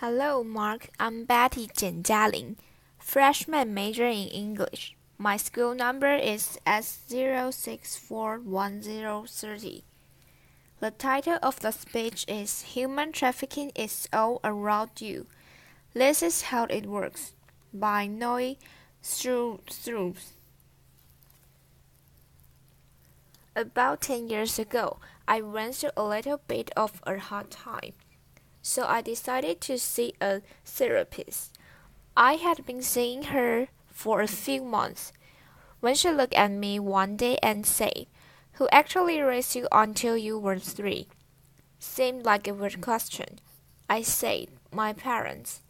Hello, Mark. I'm Betty Jian Jialing, freshman major in English. My school number is S0641030. The title of the speech is Human Trafficking is All Around You. This is How It Works by Noe Thrupkaew. About 10 years ago, I went through a little bit of a hard time. So I decided to see a therapist. I had been seeing her for a few months when she looked at me one day and said, "Who actually raised you until you were 3?" Seemed like a weird question. I said, "My parents."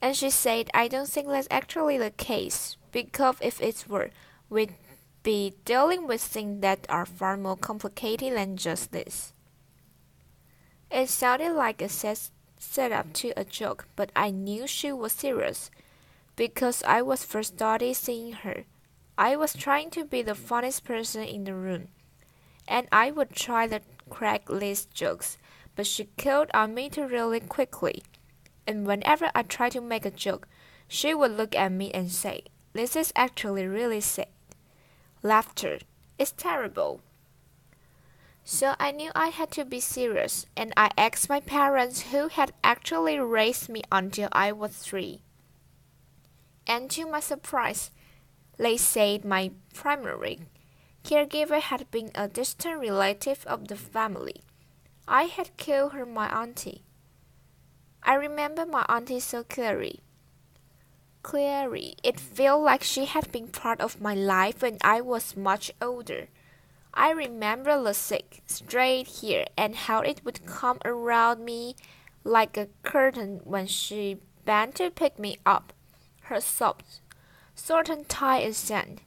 And she said, "I don't think that's actually the case, because if it were, we'd be dealing with things that are far more complicated than just this." It sounded like a setup to a joke, but I knew she was serious because I was first started seeing her. I was trying to be the funniest person in the room, and I would try the crack list jokes, but she caught on me too really quickly. And whenever I tried to make a joke, she would look at me and say, "This is actually really sad." Laughter. It's terrible. So I knew I had to be serious, and I asked my parents who had actually raised me until I was 3. And to my surprise, they said my primary caregiver had been a distant relative of the family. I had called her my auntie. I remember my auntie so clearly. It felt like she had been part of my life when I was much older. I remember the sick, straight hair and how it would come around me like a curtain when she bent to pick me up. Her sobs, short and tight as sand.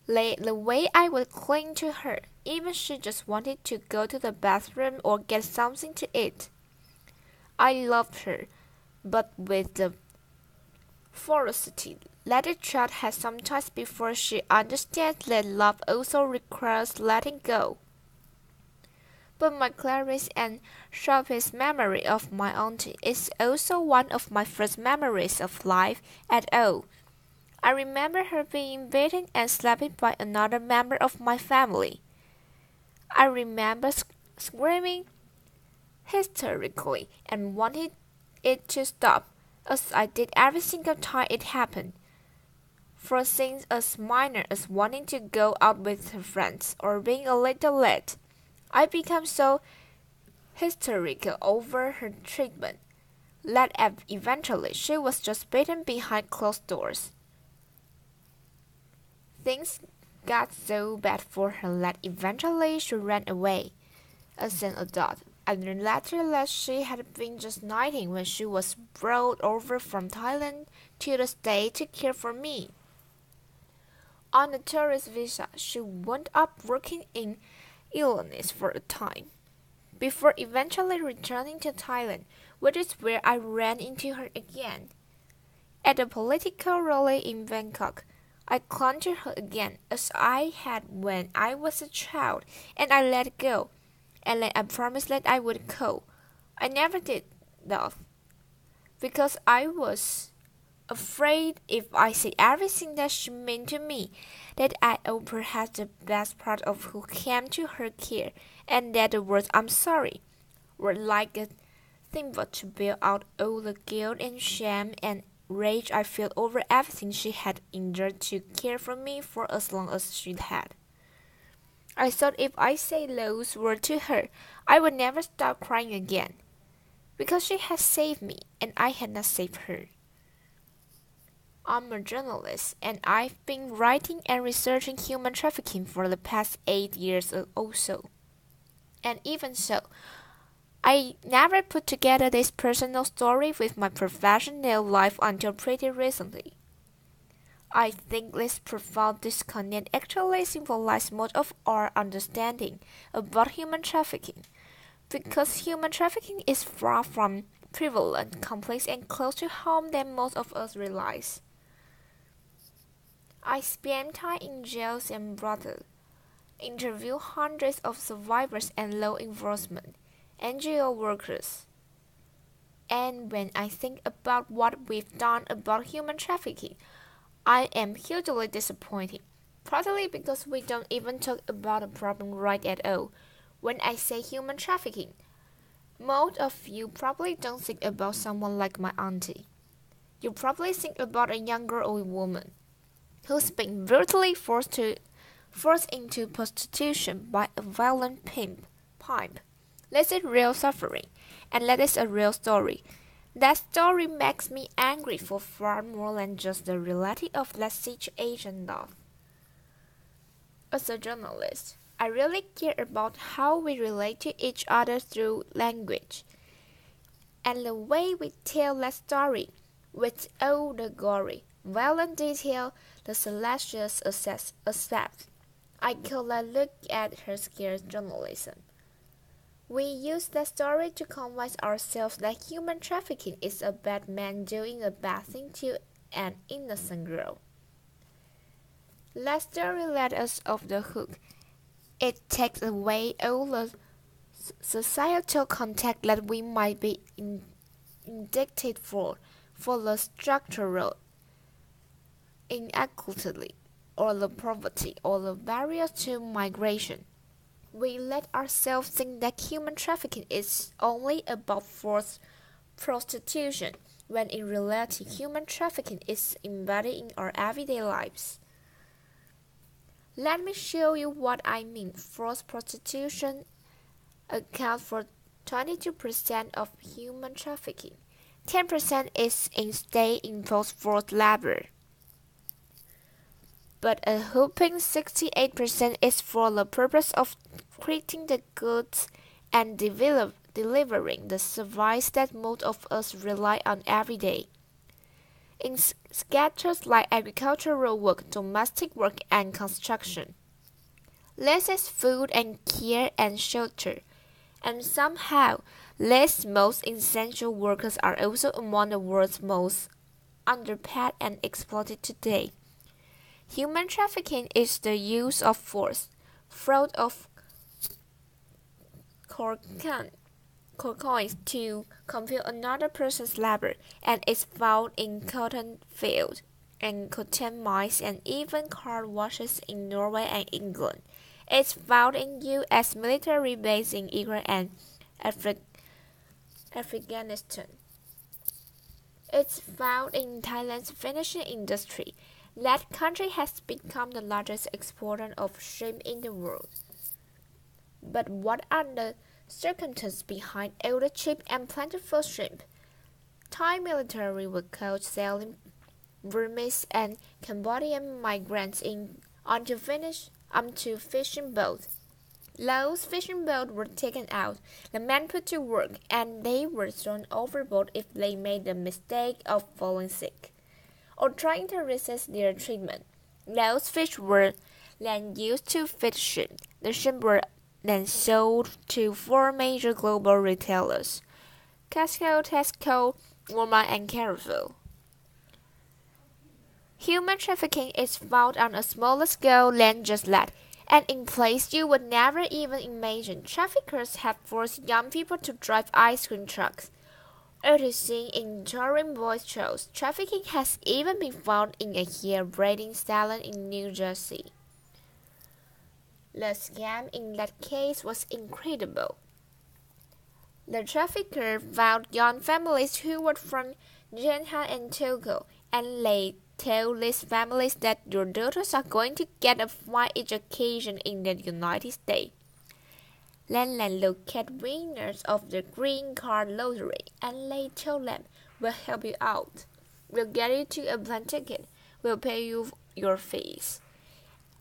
The way I would cling to her, even she just wanted to go to the bathroom or get something to eat. I loved her, but with the ferocity that a child has sometimes before she understands that love also requires letting go. But my clearest and sharpest memory of my auntie is also one of my first memories of life at all. I remember her being beaten and slapped by another member of my family. I remember screaming hysterically and wanted it to stop, as I did every single time it happened. For things as minor as wanting to go out with her friends or being a little late, I became so hysterical over her treatment that eventually she was just beaten behind closed doors. Things got so bad for her that eventually she ran away as an adult. I learned later that she had been just 19 when she was brought over from Thailand to the States to care for me. On a tourist visa, she wound up working in Illinois for a time, before eventually returning to Thailand, which is where I ran into her again. At a political rally in Bangkok, I clung to her again as I had when I was a child, and I let go, and then I promised that I would call. I never did, though, because I was afraid if I said everything that she meant to me, that I owe perhaps the best part of who came to her care, and that the words "I'm sorry" were like a thimble to bail out all the guilt and shame and rage I felt over everything she had endured to care for me for as long as she had. I thought if I said those words to her, I would never stop crying again, because she had saved me and I had not saved her. I'm a journalist, and I've been writing and researching human trafficking for the past 8 years or so. And even so, I never put together this personal story with my professional life until pretty recently. I think this profound disconnect actually symbolizes most of our understanding about human trafficking, because human trafficking is far from prevalent, complex, and close to home than most of us realize. I spent time in jails and brothels, interviewed hundreds of survivors and law enforcement, NGO workers, And when I think about what we've done about human trafficking, I am hugely disappointed, partly because we don't even talk about the problem right at all. When I say human trafficking, most of you probably don't think about someone like my auntie. You probably think about a younger old woman who's been brutally forced into prostitution by a violent pimp. This is real suffering, and that is a real story. That story makes me angry for far more than just the reality of that situation does. As a journalist, I really care about how we relate to each other through language, and the way we tell that story, with all the gory, violent detail the salacious accept. I call that look at her scared journalism. We use that story to convince ourselves that human trafficking is a bad man doing a bad thing to an innocent girl. That story let us off the hook. It takes away all the societal context that we might be indicted for the structural inequality, or the poverty, or the barriers to migration. We let ourselves think that human trafficking is only about forced prostitution, when in reality human trafficking is embedded in our everyday lives. Let me show you what I mean. Forced prostitution accounts for 22% of human trafficking. 10% is in state-imposed forced labor. But a whopping 68% is for the purpose of creating the goods and delivering the service that most of us rely on every day. In sectors like agricultural work, domestic work, and construction. Less is food and care and shelter, and somehow these most essential workers are also among the world's most underpaid and exploited today. Human trafficking is the use of force, fraud of coins to compute another person's labor, and is found in cotton fields and cotton mines and even car washes in Norway and England. It's found in U.S. military bases in Iraq and Afghanistan. It's found in Thailand's finishing industry. That country has become the largest exporter of shrimp in the world. But what are the circumstances behind all the cheap and plentiful shrimp? Thai military were caught selling Burmese and Cambodian migrants onto fishing boats. Those fishing boats were taken out, the men put to work, and they were thrown overboard if they made the mistake of falling sick or trying to resist their treatment. Those fish were then used to feed shrimp. The shrimp were then sold to four major global retailers: Costco, Tesco, Walmart, and Carrefour. Human trafficking is found on a smaller scale than just that, and in places you would never even imagine. Traffickers have forced young people to drive ice cream trucks or to sing in touring voice shows. Trafficking has even been found in a hair-braiding salon in New Jersey. The scam in that case was incredible. The trafficker found young families who were from Japan and Togo, and they tell these families that your daughters are going to get a fine education in the United States. Then they look at winners of the green card lottery, and they tell them, "We'll help you out. We'll get you to a plane ticket. We'll pay you your fees.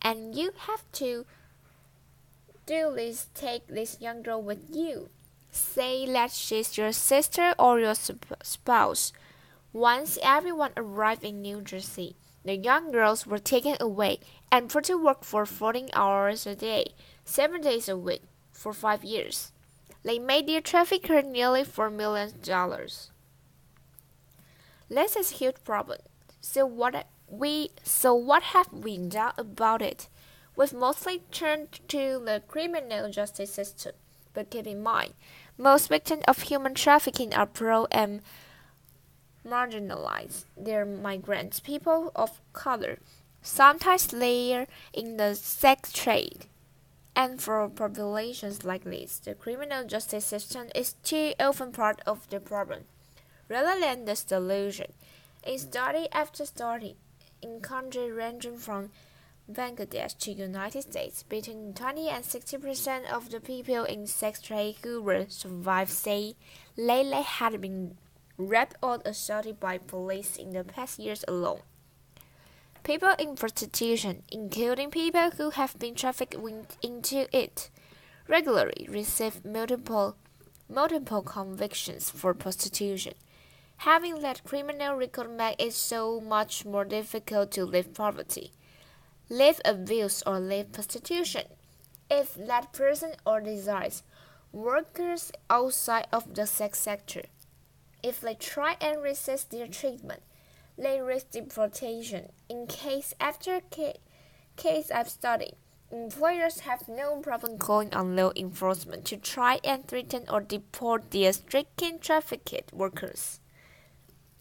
And you have to take this young girl with you. Say that she's your sister or your spouse." Once everyone arrived in New Jersey, the young girls were taken away and put to work for 14 hours a day, 7 days a week, for 5 years. They made their trafficker nearly $4 million. This is a huge problem. So what have we done about it? We've mostly turned to the criminal justice system. But keep in mind, Most victims of human trafficking are poor and marginalized. They're migrants, people of color, sometimes layer in the sex trade. And for populations like this, the criminal justice system is too often part of the problem, rather than the solution. In study after study, in countries ranging from Bangladesh to United States, between 20 and 60% of the people in sex trade who were survived say lately had been raped or assaulted by police in the past years alone. People in prostitution, including people who have been trafficked into it, regularly receive multiple convictions for prostitution. Having that criminal record makes it so much more difficult to leave poverty, leave abuse, or leave prostitution. If that person or desires workers outside of the sex sector, if they try and resist their treatment, they risk deportation. In case after case I've studied, employers have no problem calling on law enforcement to try and threaten or deport their stricken trafficked workers.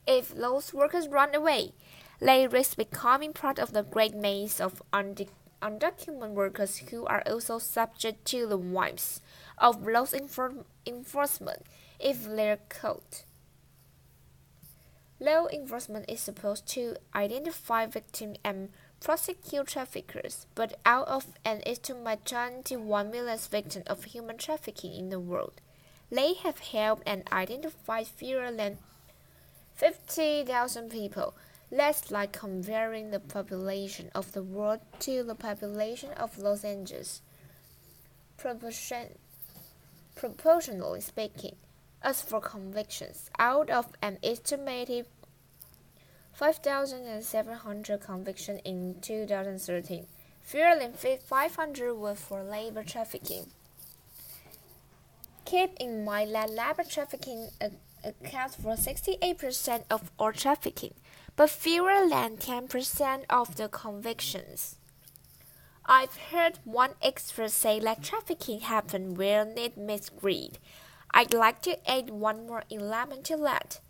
If those workers run away, they risk becoming part of the great maze of undocumented workers who are also subject to the whims of law enforcement if they're caught. Law enforcement is supposed to identify victims and prosecute traffickers, but out of an estimated 21 million victims of human trafficking in the world, they have helped and identified fewer than 50,000 people. That's like comparing the population of the world to the population of Los Angeles. Proportionally speaking, as for convictions, out of an estimated 5,700 convictions in 2013, fewer than 500 were for labor trafficking. Keep in mind that labor trafficking accounts for 68% of all trafficking, but fewer than 10% of the convictions. I've heard one expert say that trafficking happens where need meets greed. I'd like to add one more element to that.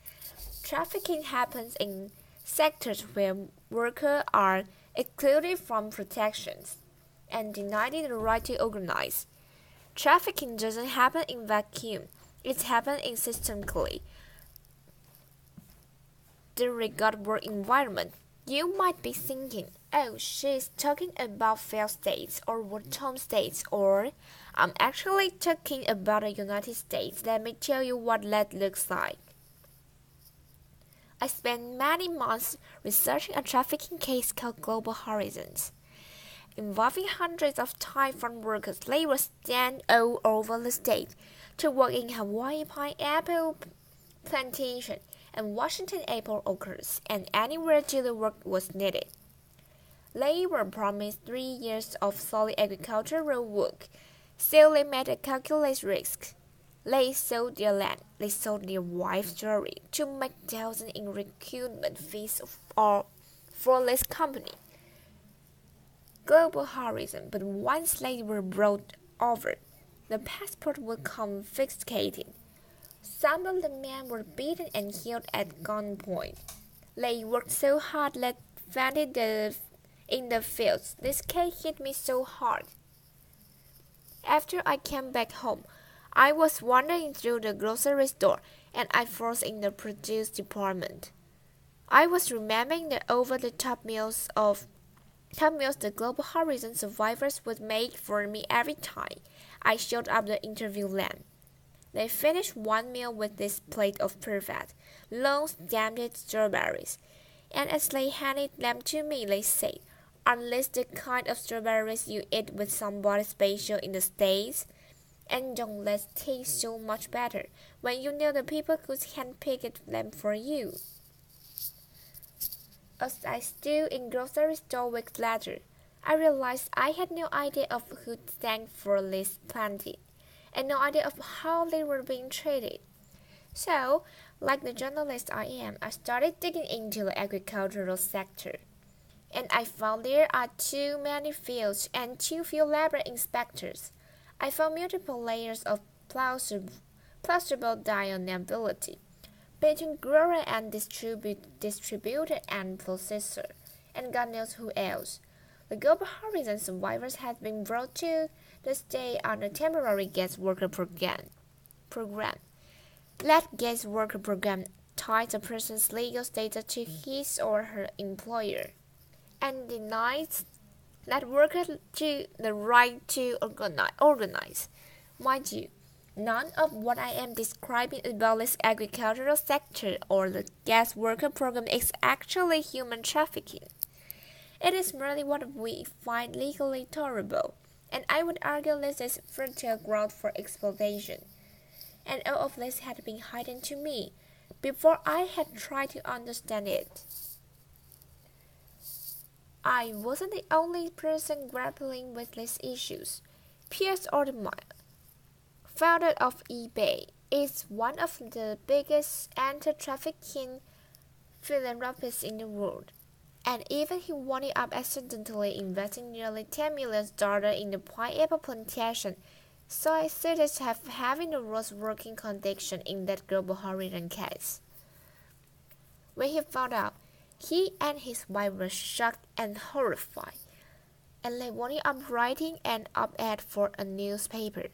Trafficking happens in sectors where workers are excluded from protections and denied the right to organize. Trafficking doesn't happen in vacuum. It happens systemically. The regard work environment. You might be thinking, oh, she's talking about failed states or war-torn states, or I'm actually talking about the United States. Let me tell you what that looks like. I spent many months researching a trafficking case called Global Horizons, involving hundreds of Thai farm workers. They were sent all over the state to work in Hawaii pineapple plantation and Washington apple orchards, and anywhere till the work was needed. They were promised 3 years of solid agricultural work, so they made a calculated risk. They sold their land, they sold their wives' jewelry to make thousands in recruitment fees for this company. Global Horizon, but once they were brought over, the passport was confiscated. Some of the men were beaten and killed at gunpoint. They worked so hard that fainted in the fields. This case hit me so hard. After I came back home, I was wandering through the grocery store and I froze in the produce department. I was remembering the over-the-top meals the Global Horizon survivors would make for me every time I showed up the interview land. They finished one meal with this plate of perfect, long-stemmed strawberries, and as they handed them to me, they said, "Aren't these the kind of strawberries you eat with somebody special in the States? And don't they taste so much better when you know the people could handpick them for you?" As I stood in grocery store weeks later, I realized I had no idea of who stand for this planting, and no idea of how they were being treated. So, like the journalist I am, I started digging into the agricultural sector. And I found there are too many fields and too few labor inspectors. I found multiple layers of possible deniability between grower and distributor and processor, and God knows who else. The global horizon survivors have been brought to the state on a temporary guest worker program. That guest worker program ties a person's legal status to his or her employer and denies that worker to the right to organize. Mind you, none of what I am describing about this agricultural sector or the guest worker program is actually human trafficking. It is merely what we find legally tolerable, and I would argue this is fertile ground for exploitation. And all of this had been hidden to me before I had tried to understand it. I wasn't the only person grappling with these issues. Piers Oldmire, founder of eBay, is one of the biggest anti-trafficking philanthropists in the world, and even he wound up accidentally investing nearly $10 million in the pineapple plantation. So I see this as having the worst working condition in that global horizon case. When he found out, he and his wife were shocked and horrified, and they wound up writing an op-ed for a newspaper,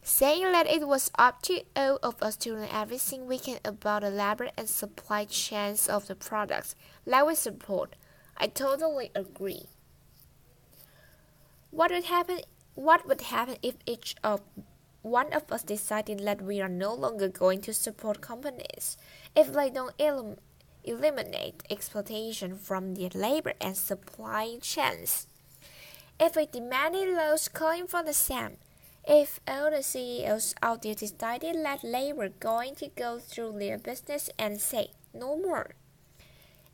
saying that it was up to all of us to learn everything we can about the labor and supply chains of the products that we support. I totally agree. What would happen if each of one of us decided that we are no longer going to support companies if they don't eliminate exploitation from their labor and supply chains? If we demanded those calling for the same, if all the CEOs out there decided that they were going to go through their business and say no more,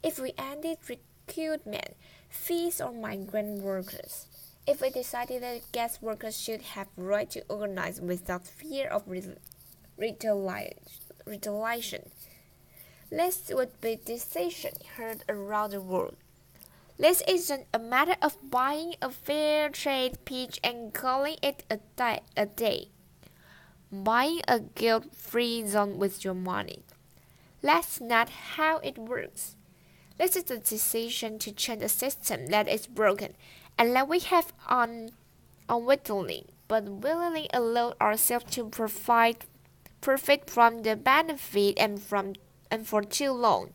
if we ended recruitment fees or migrant workers, if we decided that guest workers should have the right to organize without fear of retaliation, this would be a decision heard around the world. This isn't a matter of buying a fair trade peach and calling it a day. Buying a guilt-free zone with your money. That's not how it works. This is a decision to change a system that is broken and that we have unwittingly but willingly allowed ourselves to profit from the benefit and for too long.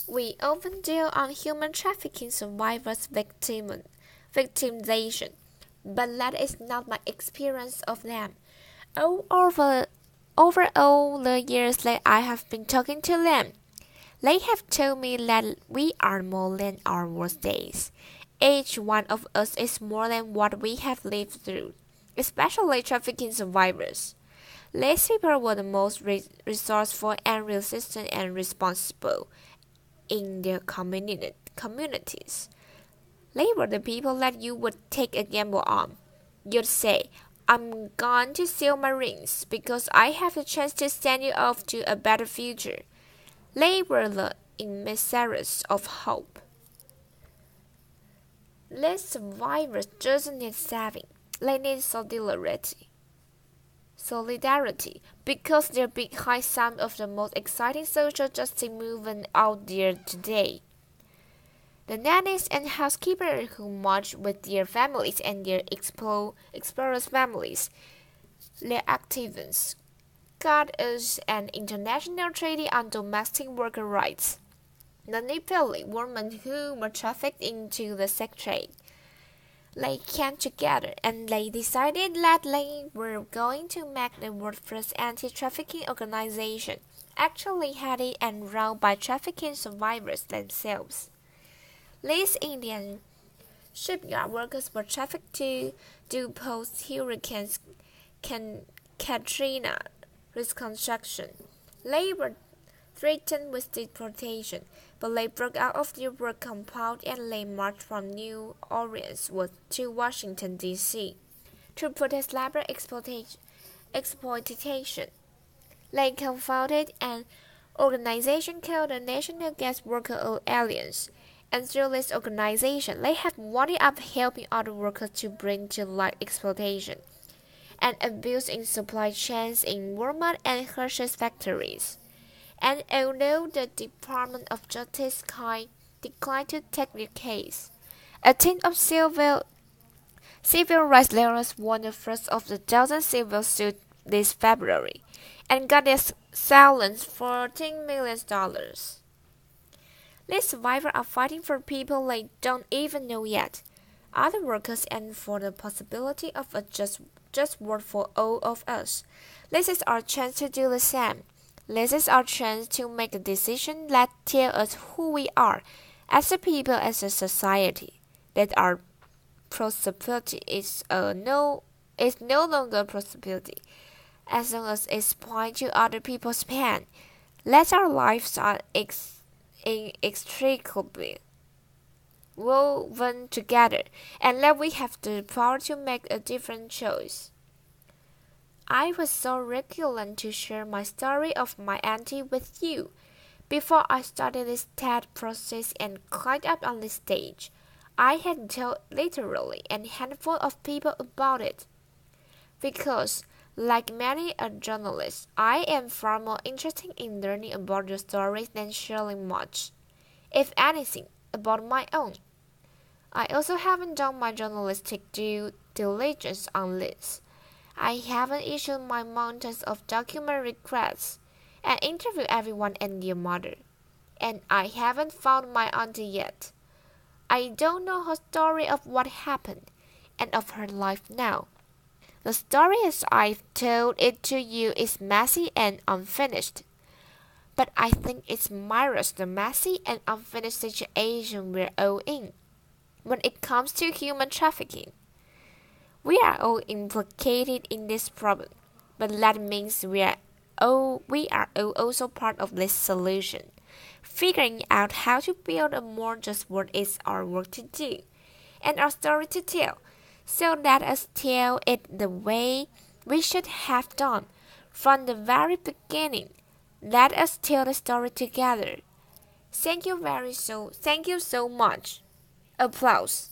We often deal on human trafficking survivors' victimization, but that is not my experience of them. Over all the years that I have been talking to them, they have told me that we are more than our worst days. Each one of us is more than what we have lived through, especially trafficking survivors. These people were the most resourceful and resistant and responsible in their communities. They were the people that you would take a gamble on. You'd say, I'm going to sell my rings because I have a chance to send you off to a better future. They were the emissaries of hope. These survivors doesn't need saving. They need solidarity, because they're behind some of the most exciting social justice movements out there today. The nannies and housekeepers who march with their families and their explorers' families, their activists, got us an international treaty on domestic worker rights. The Nepali women who were trafficked into the sex trade. They came together and they decided that they were going to make the world's first anti-trafficking organization, actually headed and run by trafficking survivors themselves. These Indian shipyard workers were trafficked to do post-Hurricane Katrina reconstruction. They were threatened with deportation, but they broke out of their work compound and they marched from New Orleans to Washington, D.C. to protest labor exploitation. They co-founded an organization called the National Guest Worker Alliance, and through this organization, they have wound up helping other workers to bring to light exploitation. and abuse in supply chains in Walmart and Hershey's factories. And although the Department of Justice declined to take the case, a team of civil rights lawyers won the first of the dozen civil suits this February and got their silence $14 million. These survivors are fighting for people they don't even know yet, other workers, and for the possibility of a just world for all of us. This is our chance to do the same. This is our chance to make a decision that tells us who we are as a people, as a society. That our prosperity is no longer prosperity, as long as it's point to other people's pain. Let our lives are inextricably woven together, and that we have the power to make a different choice. I was so reluctant to share my story of my auntie with you before I started this TED process and climbed up on the stage. I had told literally a handful of people about it because, like many a journalist, I am far more interested in learning about your stories than sharing much, if anything, about my own. I also haven't done my journalistic due diligence on this. I haven't issued my mountains of document requests and interviewed everyone and their mother. And I haven't found my auntie yet. I don't know her story of what happened and of her life now. The story as I've told it to you is messy and unfinished. But I think it mirrors the messy and unfinished situation we're all in when it comes to human trafficking. We are all implicated in this problem, but that means we are all also part of this solution. Figuring out how to build a more just world is our work to do, and our story to tell. So let us tell it the way we should have done from the very beginning. Let us tell the story together. Thank you so much. Applause.